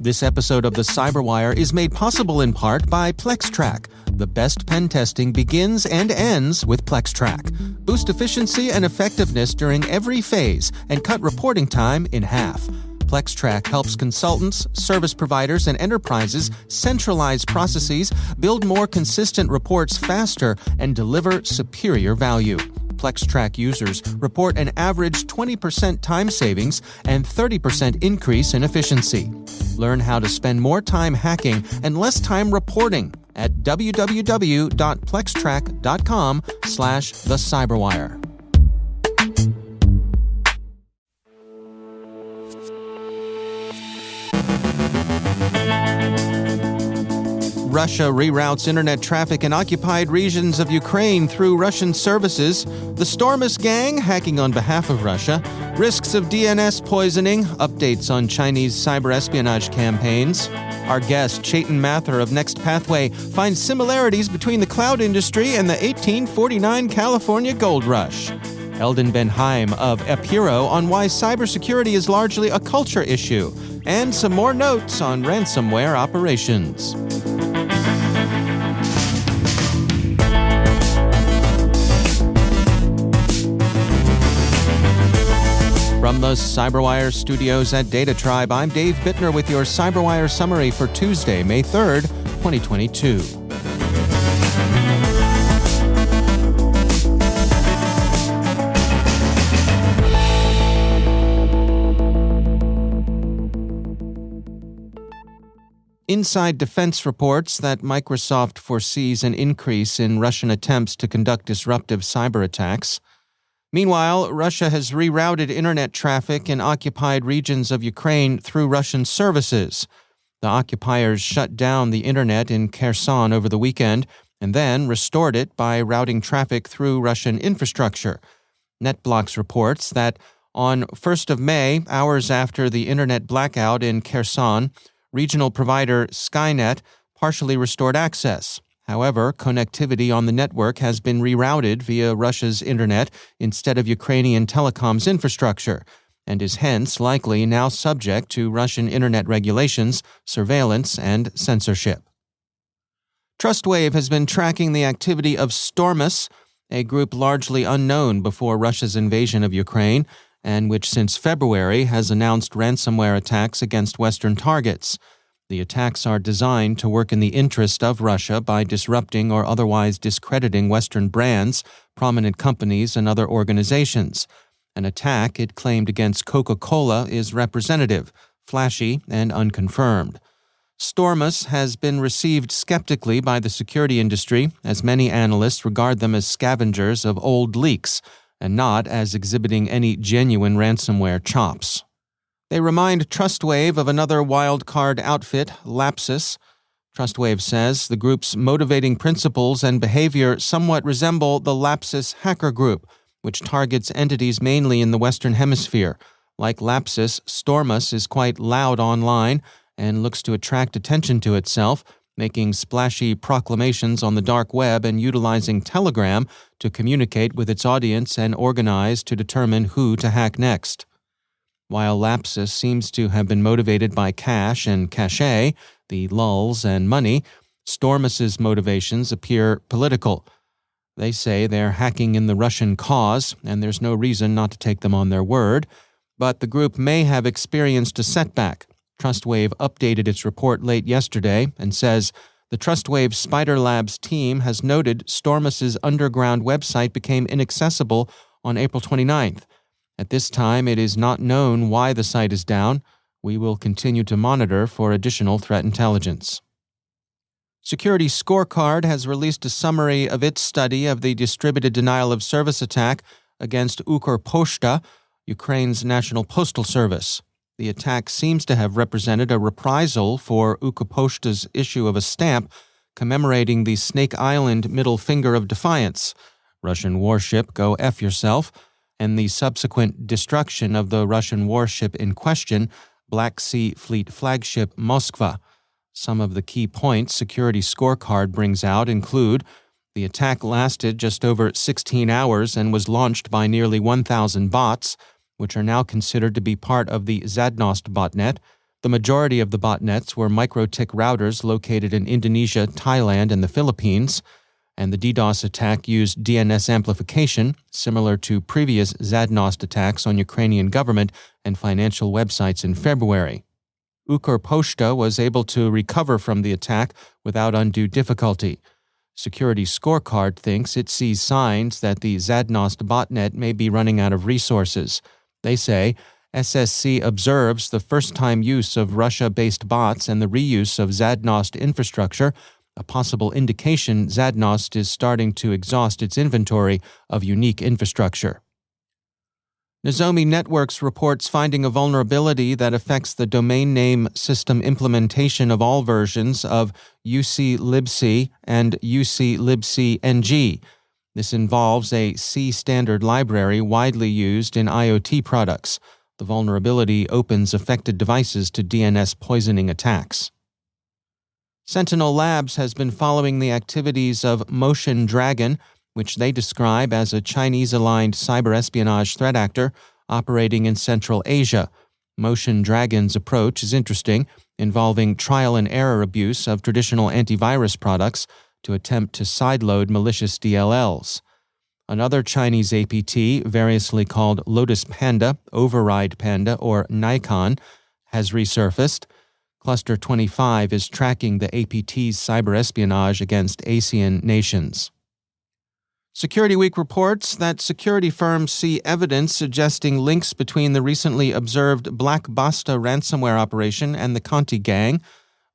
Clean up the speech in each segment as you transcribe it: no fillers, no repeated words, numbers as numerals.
This episode of the CyberWire is made possible in part by PlexTrack. The best pen testing begins and ends with PlexTrack. Boost efficiency and effectiveness during every phase and cut reporting time in half. PlexTrack helps consultants, service providers, and enterprises centralize processes, build more consistent reports faster, and deliver superior value. PlexTrack users report an average 20% time savings and 30% increase in efficiency. Learn how to spend more time hacking and less time reporting at www.plextrack.com/thecyberwire. Russia reroutes internet traffic in occupied regions of Ukraine through Russian services. The Stormous gang hacking on behalf of Russia. Risks of DNS poisoning. Updates on Chinese cyberespionage campaigns. Our guest, Chetan Mathur of Next Pathway, finds similarities between the cloud industry and the 1849 California gold rush. Eldan Ben-Haim of Apiiro on why cybersecurity is largely a culture issue. And some more notes on ransomware operations. From the CyberWire studios at Data Tribe, I'm Dave Bittner with your CyberWire summary for Tuesday, May 3rd, 2022. Inside Defense reports that Microsoft foresees an increase in Russian attempts to conduct disruptive cyberattacks. Meanwhile, Russia has rerouted internet traffic in occupied regions of Ukraine through Russian services. The occupiers shut down the internet in Kherson over the weekend and then restored it by routing traffic through Russian infrastructure. NetBlocks reports that on 1st of May, hours after the internet blackout in Kherson, regional provider Skynet partially restored access. However, connectivity on the network has been rerouted via Russia's internet instead of Ukrainian telecoms infrastructure, and is hence likely now subject to Russian internet regulations, surveillance, and censorship. Trustwave has been tracking the activity of Stormous, a group largely unknown before Russia's invasion of Ukraine, and which since February has announced ransomware attacks against Western targets. The attacks are designed to work in the interest of Russia by disrupting or otherwise discrediting Western brands, prominent companies, and other organizations. An attack it claimed against Coca-Cola is representative, flashy, and unconfirmed. Stormous has been received skeptically by the security industry, as many analysts regard them as scavengers of old leaks, and not as exhibiting any genuine ransomware chops. They remind Trustwave of another wild-card outfit, Lapsus. Trustwave says the group's motivating principles and behavior somewhat resemble the Lapsus hacker group, which targets entities mainly in the Western Hemisphere. Like Lapsus, Stormous is quite loud online and looks to attract attention to itself, making splashy proclamations on the dark web and utilizing Telegram to communicate with its audience and organize to determine who to hack next. While Lapsus seems to have been motivated by cash and cachet, the lulls and money, Stormous's motivations appear political. They say they're hacking in the Russian cause, and there's no reason not to take them on their word. But the group may have experienced a setback. Trustwave updated its report late yesterday and says the Trustwave Spider Labs team has noted Stormous's underground website became inaccessible on April 29th. At this time, it is not known why the site is down. We will continue to monitor for additional threat intelligence. Security Scorecard has released a summary of its study of the distributed denial of service attack against Ukrposhta, Ukraine's national postal service. The attack seems to have represented a reprisal for Ukrposhta's issue of a stamp commemorating the Snake Island middle finger of defiance, Russian warship Go F Yourself, and the subsequent destruction of the Russian warship in question, Black Sea Fleet flagship Moskva. Some of the key points Security Scorecard brings out include the attack lasted just over 16 hours and was launched by nearly 1,000 bots, which are now considered to be part of the Zadnost botnet. The majority of the botnets were microtik routers located in Indonesia, Thailand, and the Philippines, and the DDoS attack used DNS amplification, similar to previous Zadnost attacks on Ukrainian government and financial websites in February. Ukr-Poshta was able to recover from the attack without undue difficulty. Security Scorecard thinks it sees signs that the Zadnost botnet may be running out of resources. They say SSC observes the first-time use of Russia-based bots and the reuse of Zadnost infrastructure, a possible indication Zadnost is starting to exhaust its inventory of unique infrastructure. Nozomi Networks reports finding a vulnerability that affects the domain name system implementation of all versions of UC-libc and UC-libc-ng. This involves a C standard library widely used in IoT products. The vulnerability opens affected devices to DNS poisoning attacks. Sentinel Labs has been following the activities of Motion Dragon, which they describe as a Chinese-aligned cyberespionage threat actor operating in Central Asia. Motion Dragon's approach is interesting, involving trial-and-error abuse of traditional antivirus products to attempt to sideload malicious DLLs. Another Chinese APT, variously called Lotus Panda, Override Panda, or Nikon, has resurfaced. Cluster 25 is tracking the APT's cyberespionage against ASEAN nations. Security Week reports that security firms see evidence suggesting links between the recently observed Black Basta ransomware operation and the Conti gang.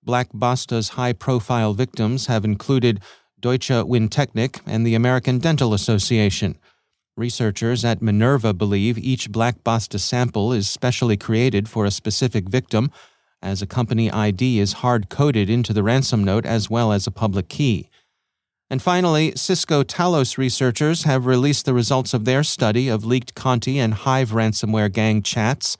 Black Basta's high-profile victims have included Deutsche Windtechnik and the American Dental Association. Researchers at Minerva believe each Black Basta sample is specially created for a specific victim, as a company ID is hard-coded into the ransom note as well as a public key. And finally, Cisco Talos researchers have released the results of their study of leaked Conti and Hive ransomware gang chats.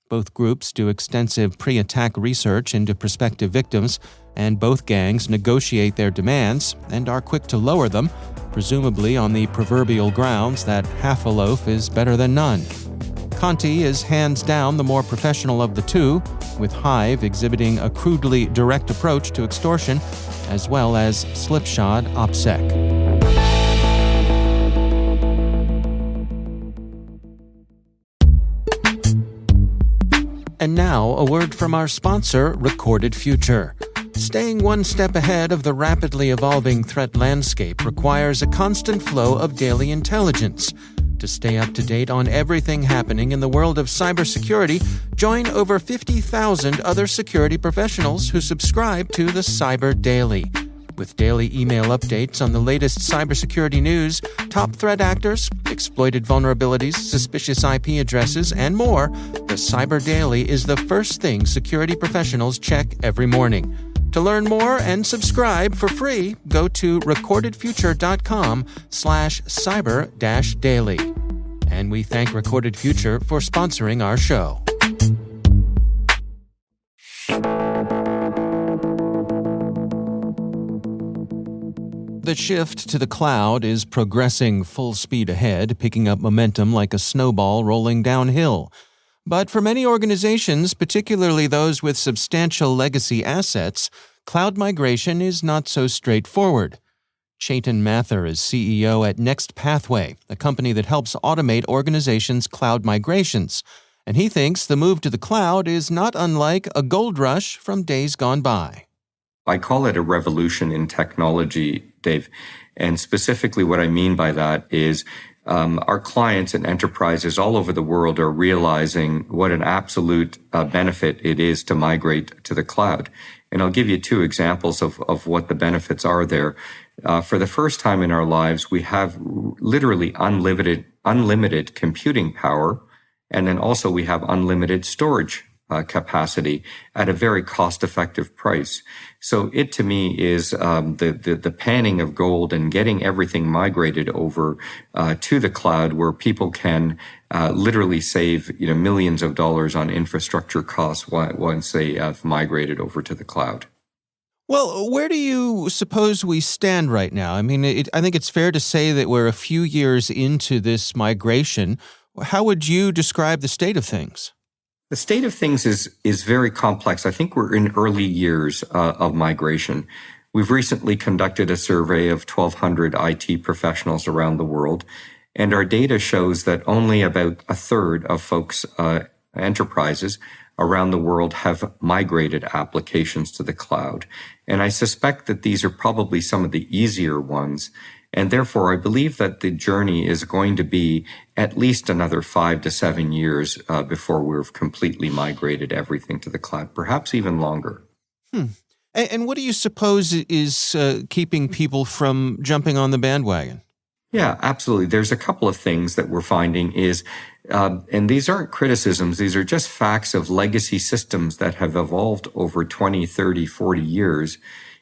Both groups do extensive pre-attack research into prospective victims, and both gangs negotiate their demands and are quick to lower them, presumably on the proverbial grounds that half a loaf is better than none. Conti is hands down the more professional of the two, with Hive exhibiting a crudely direct approach to extortion, as well as slipshod OPSEC. And now, a word from our sponsor, Recorded Future. Staying one step ahead of the rapidly evolving threat landscape requires a constant flow of daily intelligence. To stay up to date on everything happening in the world of cybersecurity, join over 50,000 other security professionals who subscribe to the Cyber Daily. With daily email updates on the latest cybersecurity news, top threat actors, exploited vulnerabilities, suspicious IP addresses, and more, the Cyber Daily is the first thing security professionals check every morning. To learn more and subscribe for free, go to recordedfuture.com/cyber-daily. And we thank Recorded Future for sponsoring our show. The shift to the cloud is progressing full speed ahead, picking up momentum like a snowball rolling downhill. But for many organizations, particularly those with substantial legacy assets, cloud migration is not so straightforward. Chetan Mathur is CEO at Next Pathway, a company that helps automate organizations' cloud migrations, and he thinks the move to the cloud is not unlike a gold rush from days gone by. I call it a revolution in technology, Dave, and specifically what I mean by that is our clients and enterprises all over the world are realizing what an absolute benefit it is to migrate to the cloud. And I'll give you two examples of what the benefits are there. For the first time in our lives, we have literally unlimited computing power. And then also we have unlimited storage capacity at a very cost-effective price. So it, to me, is the panning of gold and getting everything migrated over to the cloud, where people can literally save millions of dollars on infrastructure costs once they have migrated over to the cloud. Well, where do you suppose we stand right now? I mean, I think it's fair to say that we're a few years into this migration. How would you describe the state of things? The state of things is very complex. I think we're in early years of migration. We've recently conducted a survey of 1,200 IT professionals around the world, and our data shows that only about a third of folks, enterprises around the world have migrated applications to the cloud. And I suspect that these are probably some of the easier ones. And therefore, I believe that the journey is going to be at least another 5 to 7 years before we've completely migrated everything to the cloud, perhaps even longer. And what do you suppose is keeping people from jumping on the bandwagon? Yeah, absolutely. There's a couple of things that we're finding is, and these aren't criticisms, these are just facts of legacy systems that have evolved over 20, 30, 40 years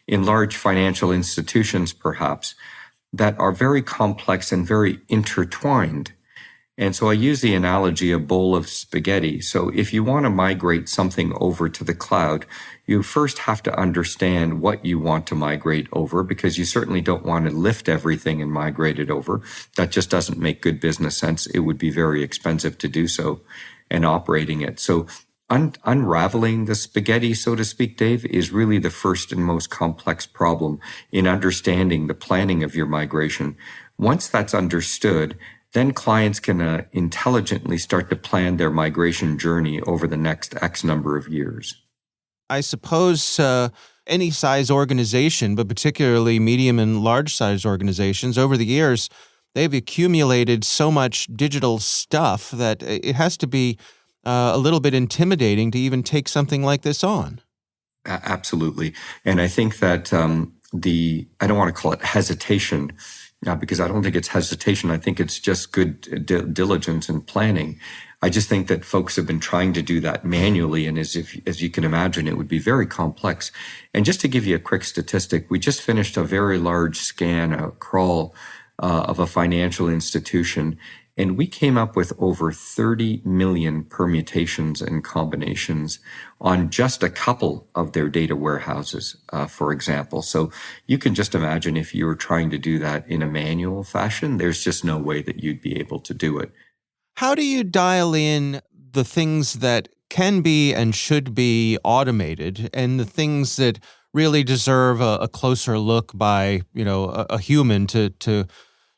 in large financial institutions, perhaps, that are very complex and very intertwined. And so I use the analogy of a bowl of spaghetti. So if you want to migrate something over to the cloud, you first have to understand what you want to migrate over, because you certainly don't want to lift everything and migrate it over. That just doesn't make good business sense. It would be very expensive to do so and operating it. So unraveling the spaghetti, so to speak, Dave, is really the first and most complex problem in understanding the planning of your migration. Once that's understood, then clients can intelligently start to plan their migration journey over the next X number of years. I suppose any size organization, but particularly medium and large size organizations, over the years, they've accumulated so much digital stuff that it has to be a little bit intimidating to even take something like this on. Absolutely. And I think that I don't want to call it hesitation, because I don't think it's hesitation. I think it's just good diligence and planning. I just think that folks have been trying to do that manually, and as you can imagine, it would be very complex. And just to give you a quick statistic, we just finished a very large scan, a crawl of a financial institution, and we came up with over 30 million permutations and combinations on just a couple of their data warehouses, for example. So you can just imagine if you were trying to do that in a manual fashion, there's just no way that you'd be able to do it. How do you dial in the things that can be and should be automated and the things that really deserve a closer look by, a human to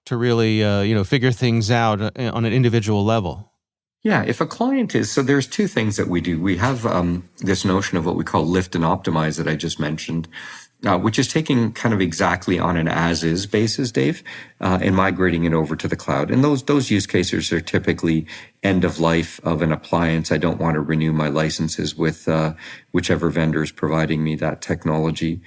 really, figure things out on an individual level? Yeah, if a client is, so there's two things that we do. We have this notion of what we call lift and optimize that I just mentioned, which is taking kind of exactly on an as-is basis, Dave, and migrating it over to the cloud. And those use cases are typically end of life of an appliance. I don't want to renew my licenses with whichever vendor is providing me that technology.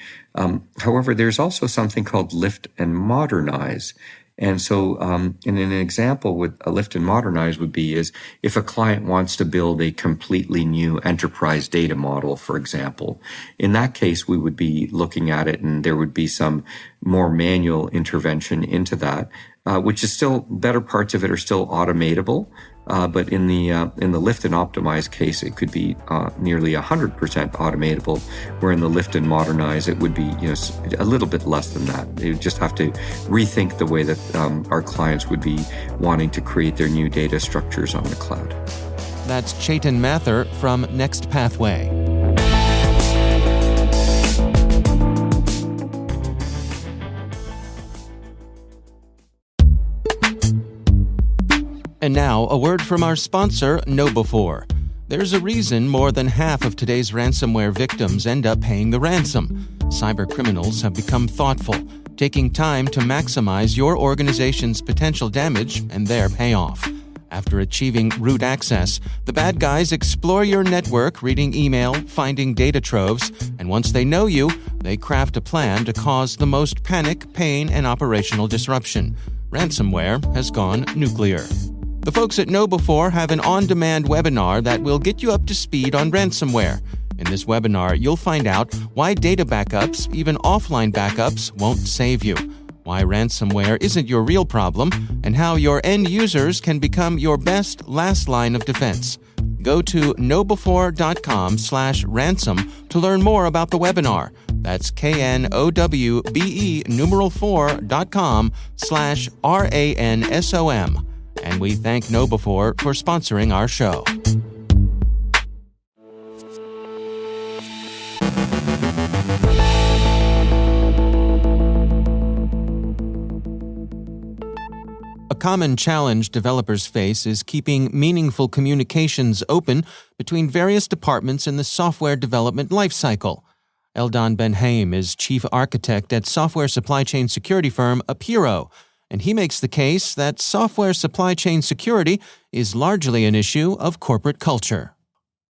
However, there's also something called lift and modernize. And so, in an example with a lift and modernize would be is if a client wants to build a completely new enterprise data model, for example, in that case, we would be looking at it and there would be some more manual intervention into that, which is still, better parts of it are still automatable. But in the lift and optimize case, it could be nearly 100% automatable, where in the lift and modernize, it would be a little bit less than that. They would just have to rethink the way that our clients would be wanting to create their new data structures on the cloud. That's Chetan Mathur from Next Pathway. And now, a word from our sponsor, KnowBe4. There's a reason more than half of today's ransomware victims end up paying the ransom. Cybercriminals have become thoughtful, taking time to maximize your organization's potential damage and their payoff. After achieving root access, the bad guys explore your network, reading email, finding data troves, and once they know you, they craft a plan to cause the most panic, pain, and operational disruption. Ransomware has gone nuclear. The folks at KnowBe4 have an on-demand webinar that will get you up to speed on ransomware. In this webinar, you'll find out why data backups, even offline backups, won't save you, why ransomware isn't your real problem, and how your end users can become your best last line of defense. Go to knowbe4.com/ransom to learn more about the webinar. That's knowbe4.com/ransom. And we thank KnowBe4 for sponsoring our show. common challenge developers face is keeping meaningful communications open between various departments in the software development lifecycle. Eldan Ben-Haim is chief architect at software supply chain security firm Apiiro, and he makes the case that software supply chain security is largely an issue of corporate culture.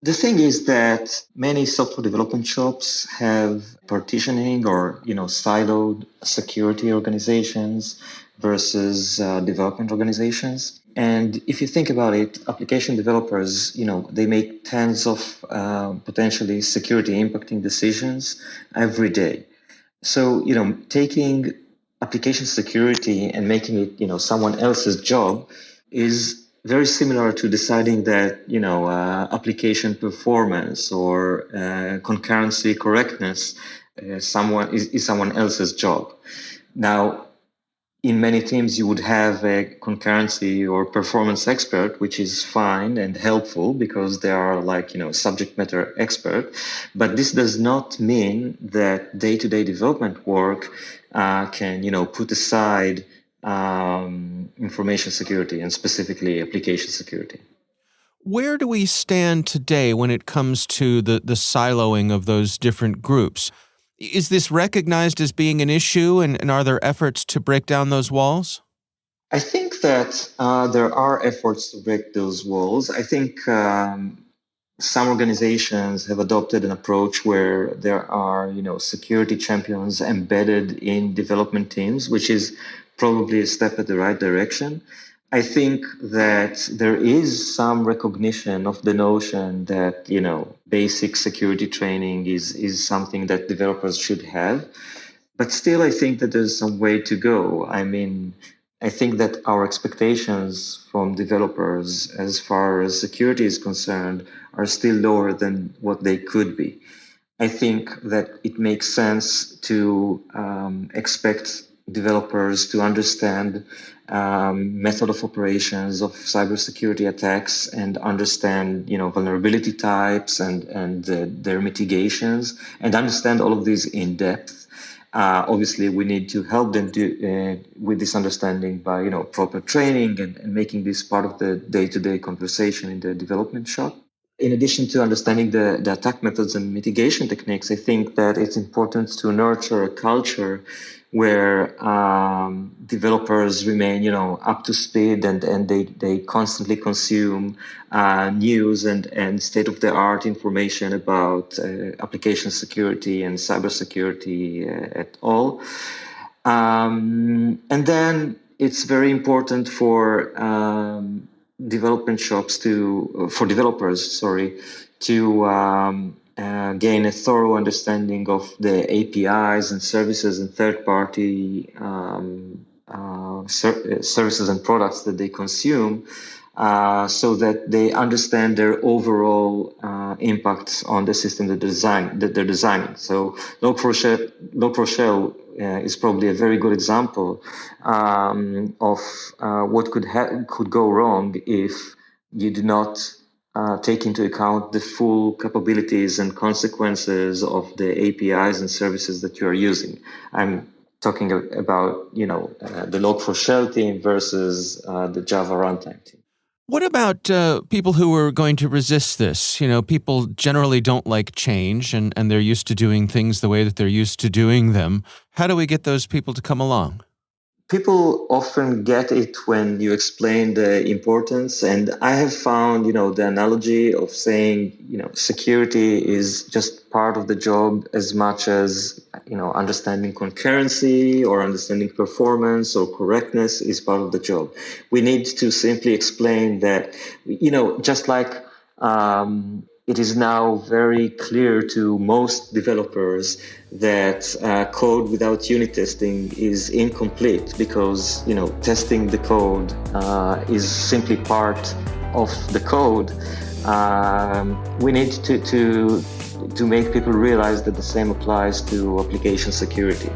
The thing is that many software development shops have partitioning or, siloed security organizations versus development organizations. And if you think about it, application developers, they make tens of potentially security impacting decisions every day. So, taking application security and making it, someone else's job is very similar to deciding that, application performance or concurrency correctness is someone else's job. Now, in many teams, you would have a concurrency or performance expert, which is fine and helpful because they are subject matter expert. But this does not mean that day-to-day development work can, put aside information security and specifically application security. Where do we stand today when it comes to the siloing of those different groups? Is this recognized as being an issue, and are there efforts to break down those walls? I think that there are efforts to break those walls. I think some organizations have adopted an approach where there are, security champions embedded in development teams, which is probably a step in the right direction. I think that there is some recognition of the notion that, basic security training is something that developers should have. But still, I think that there's some way to go. I think that our expectations from developers as far as security is concerned are still lower than what they could be. I think that it makes sense to expect developers to understand method of operations of cybersecurity attacks and understand, vulnerability types and their mitigations and understand all of these in depth. Obviously, we need to help them with this understanding by, proper training and making this part of the day-to-day conversation in the development shop. In addition to understanding the attack methods and mitigation techniques, I think that it's important to nurture a culture where developers remain, up to speed and they constantly consume news and state-of-the-art information about application security and cybersecurity at all. And then it's very important for developers to gain a thorough understanding of the APIs and services and third-party services and products that they consume, so that they understand their overall impact on the system that they're designing. So Log4Shell is probably a very good example of what could go wrong if you do not take into account the full capabilities and consequences of the APIs and services that you are using. I'm talking about, the Log4Shell team versus the Java runtime team. What about people who are going to resist this? People generally don't like change and they're used to doing things the way that they're used to doing them. How do we get those people to come along? People often get it when you explain the importance. And I have found, the analogy of saying, security is just part of the job as much as, understanding concurrency or understanding performance or correctness is part of the job. We need to simply explain that, just like it is now very clear to most developers that code without unit testing is incomplete because, testing the code is simply part of the code. We need to make people realize that the same applies to application security.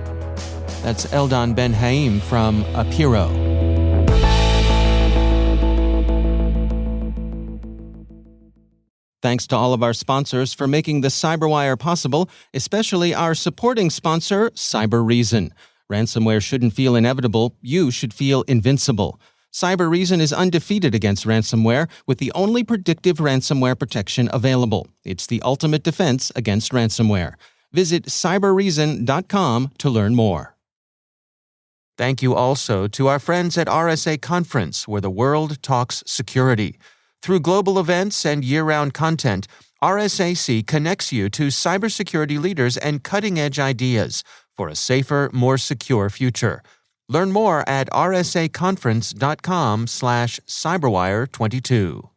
That's Eldan Ben-Haim from Apiiro. Thanks to all of our sponsors for making the CyberWire possible, especially our supporting sponsor, CyberReason. Ransomware shouldn't feel inevitable. You should feel invincible. CyberReason is undefeated against ransomware with the only predictive ransomware protection available. It's the ultimate defense against ransomware. Visit cyberreason.com to learn more. Thank you also to our friends at RSA Conference, where the world talks security. Through global events and year-round content, RSAC connects you to cybersecurity leaders and cutting-edge ideas for a safer, more secure future. Learn more at rsaconference.com/cyberwire22.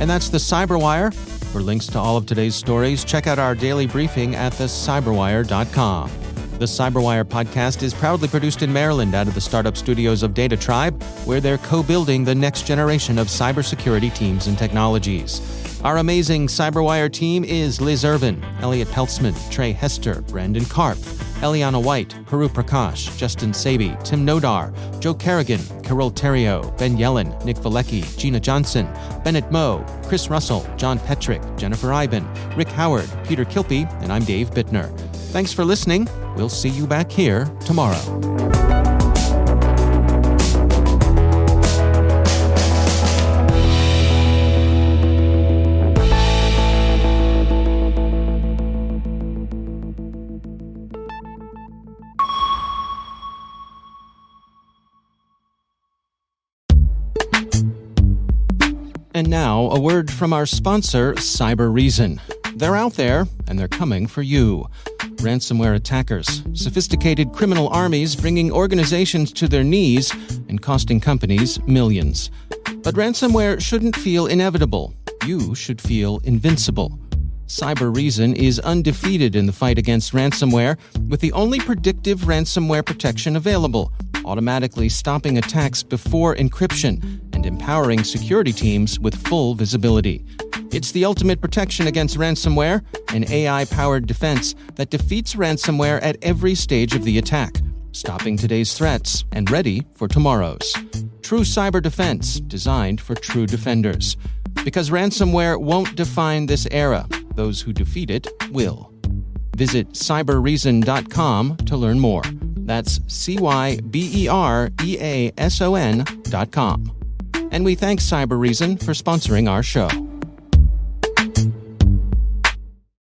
And that's the CyberWire. For links to all of today's stories, check out our daily briefing at thecyberwire.com. The CyberWire podcast is proudly produced in Maryland out of the startup studios of Data Tribe, where they're co-building the next generation of cybersecurity teams and technologies. Our amazing CyberWire team is Liz Irvin, Elliot Peltzman, Trey Hester, Brandon Karp, Eliana White, Paru Prakash, Justin Sabi, Tim Nodar, Joe Kerrigan, Carol Terrio, Ben Yellen, Nick Valecki, Gina Johnson, Bennett Moe, Chris Russell, John Petrick, Jennifer Iben, Rick Howard, Peter Kilpie, and I'm Dave Bittner. Thanks for listening. We'll see you back here tomorrow. And now, a word from our sponsor, CyberReason. They're out there, and they're coming for you. Ransomware attackers, sophisticated criminal armies bringing organizations to their knees and costing companies millions. But ransomware shouldn't feel inevitable. You should feel invincible. CyberReason is undefeated in the fight against ransomware with the only predictive ransomware protection available, automatically stopping attacks before encryption and empowering security teams with full visibility. It's the ultimate protection against ransomware, an AI-powered defense that defeats ransomware at every stage of the attack, stopping today's threats and ready for tomorrow's. True cyber defense designed for true defenders. Because ransomware won't define this era, those who defeat it will. Visit cyberreason.com to learn more. That's cybereason.com. And we thank CyberReason for sponsoring our show.